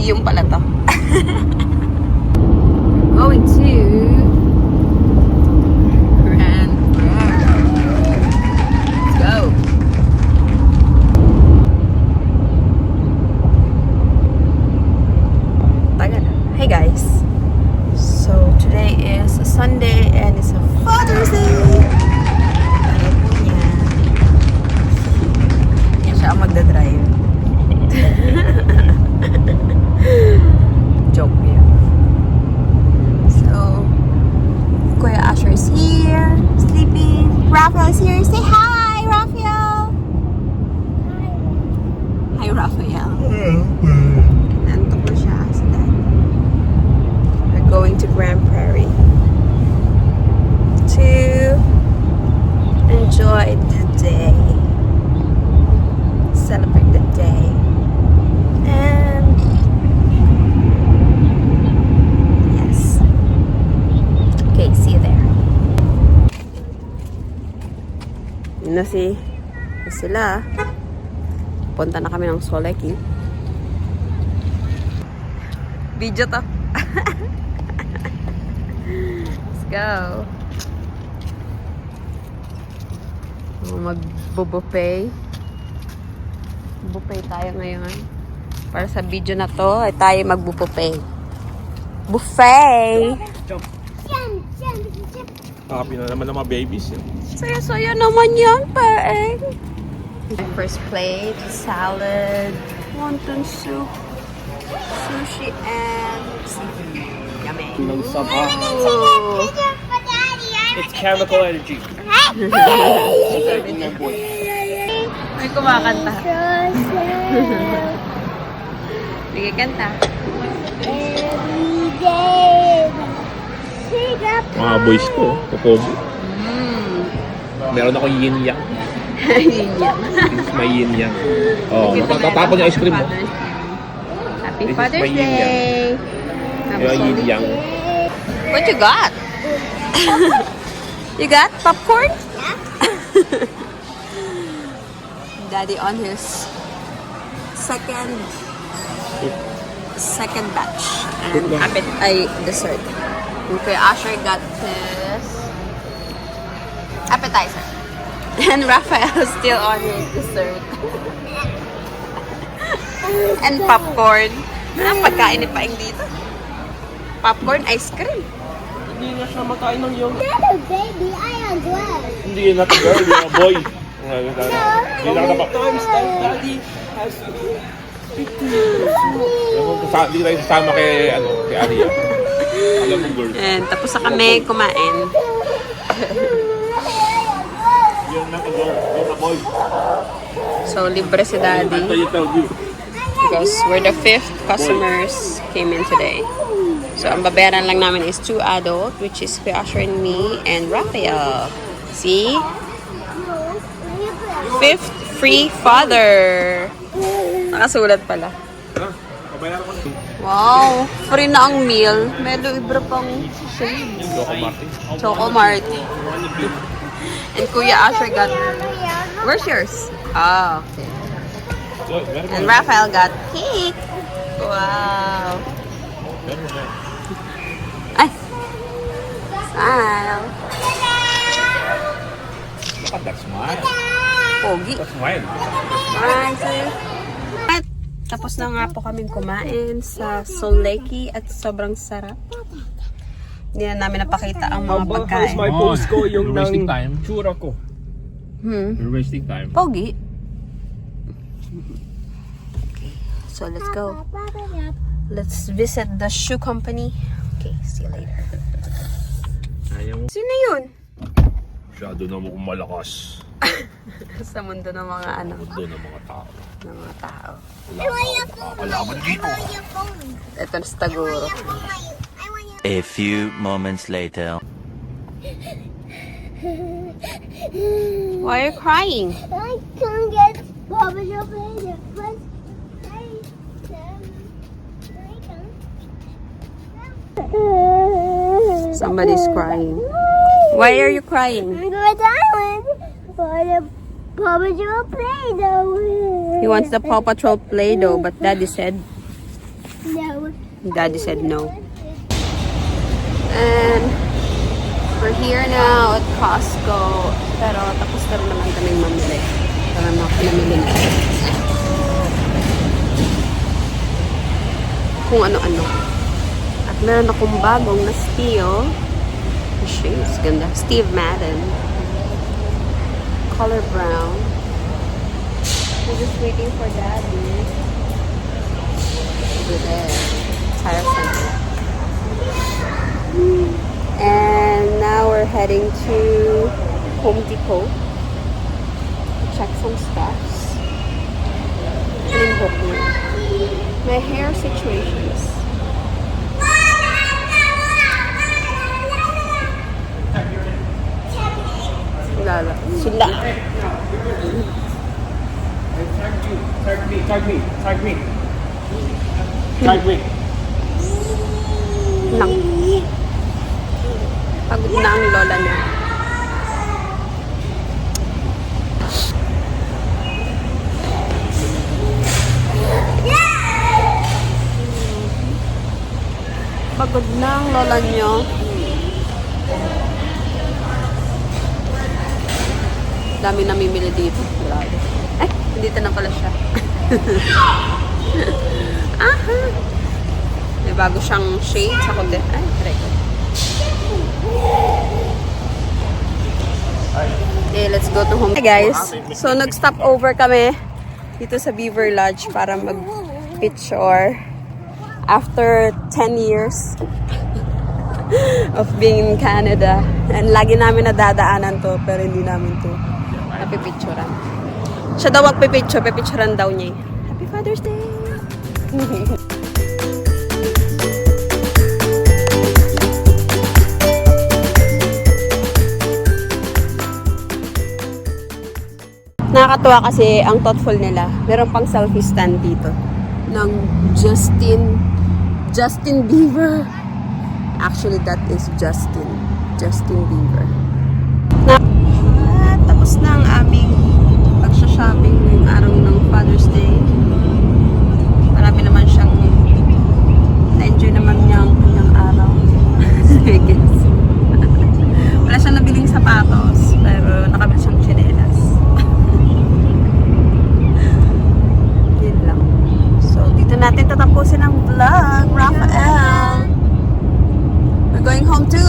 museum pala to. Going to Grand Prairie. Let's go. Hey guys. So today is a Sunday and it's a Father's Day. Ano po niya? Yan siya ang magdadrive. Joke yun. So, Kuya Asher is here, sleeping. Raphael is here. Say hi, Raphael. Hi, Raphael. Nantok na siya sa dad. We're going to Grand Prairie to enjoy the day, celebrate the day, and yes. Okay, see you there. Yun na sila. Punta na kami ng Soleki. Video to. Let's go. Mag-buffet. Buffet tayo ngayon. Para sa video na to, ay tayo mag-buffet. Buffet! Happy na naman ng mga babies. Saya-saya naman yan, paeng. First plate, salad, wonton soup, sushi, and seafood. Yummy. Ooh. It's chemical energy. May kumakanta. Sige, kanta. Mga boys ko, kukobo. Meron ako yin yang. Yun yan. This is my yin yang. Oh, natatapon yung ice cream mo. Happy This is Father's my yin yang. Day. Yung yin yang. What you got? You got popcorn? Daddy on his second batch and dessert. Okay, Asher got his appetizer. And Raphael is still on his dessert. And popcorn. Pagkain ni Paing dito. Popcorn, ice cream. Hindi na siya makain ng yung... Not a baby, I am glad. Hindi na a girl, you're a boy. Hindi na kapag... Daddy has to speak to you. Hindi tayo sasama kay Aria. Alam mo, girl. And tapos na kami kumain. You're not a girl, you're a boy. So, libre si Daddy. I tell you. Because we're the 5th customers came in today. So, ang babayaran lang namin is 2 adult, which is Kuya Asher and me, and Raphael. See? 5th free father. Nakasulat pala. Pabayaran ko na. Wow! Free na ang meal. Medyo iba pang shade. Choco Martin. Choco Martin. And Kuya Asher got... Where's yours? Ah, okay. And Raphael got cake. Wow. Ay! Smile. Look at that smile. Pogi. That smile. At tapos na nga po kaming kumain sa Soleki at sobrang sarap. Hindi na namin napakita ang mga pagkain. my post ko yung ng tsura ko. You're wasting time. Pogi. Okay, so let's go. Let's visit the shoe company. Okay, see you later. Ayaw mo. Sino yun? Masyado na mo kung malakas. Sa mundo ng mga ano, Doon ang mga tao. ng mga tao. Kalaban dito. Ito na sa Taguro. A few moments later. Why are you crying? I can't get Papa Joe later. But Somebody's crying. Why are you crying? I'm going to island for the Papa Joe Play-Doh. He wants the Paw Patrol Play-Doh, but Daddy said, No, Daddy said no. And we're here now at Costco. Pero tapos na rin naman kaming mamili. Para namili na. Kung ano-ano. At meron akong bagong na steal. Shades, ganda. Steve Madden. Color brown. We're just waiting for Daddy. Over there. Tire center. And now we're heading to Home Depot to check some stuffs. My hair situations. Lala. Sila. Tag me. Lang. Pagod na ang lola niya. Pagod na ang lola niyo. Dami namimili dito. Grabe. Ay, dito na pala siya. Aha! May bago siyang shade sa kundi. Ay, try ko. Okay, let's go to home. Hey guys, so nag-stop over kami dito sa Beaver Lodge para mag-picture after 10 years of being in Canada. And lagi namin nadadaanan to, pero hindi namin to napipicturean. Siya daw magpipicture, pipicturean daw niya. Happy Father's Day! Nakakatuwa kasi ang thoughtful nila. Meron pang selfie stand dito ng Justin Bieber. Actually, that is Justin Bieber. Tapos na ang aming pagsha-shopping ngayong araw ng Father's Day. Marami naman siyang na-enjoy naman niya ang kanyang araw. I guess. Wala siyang nabiling sapatos, pero nakabili siyang tsinelas. Yun lang. So, dito natin tatapusin ang vlog, Raphael. We're going home to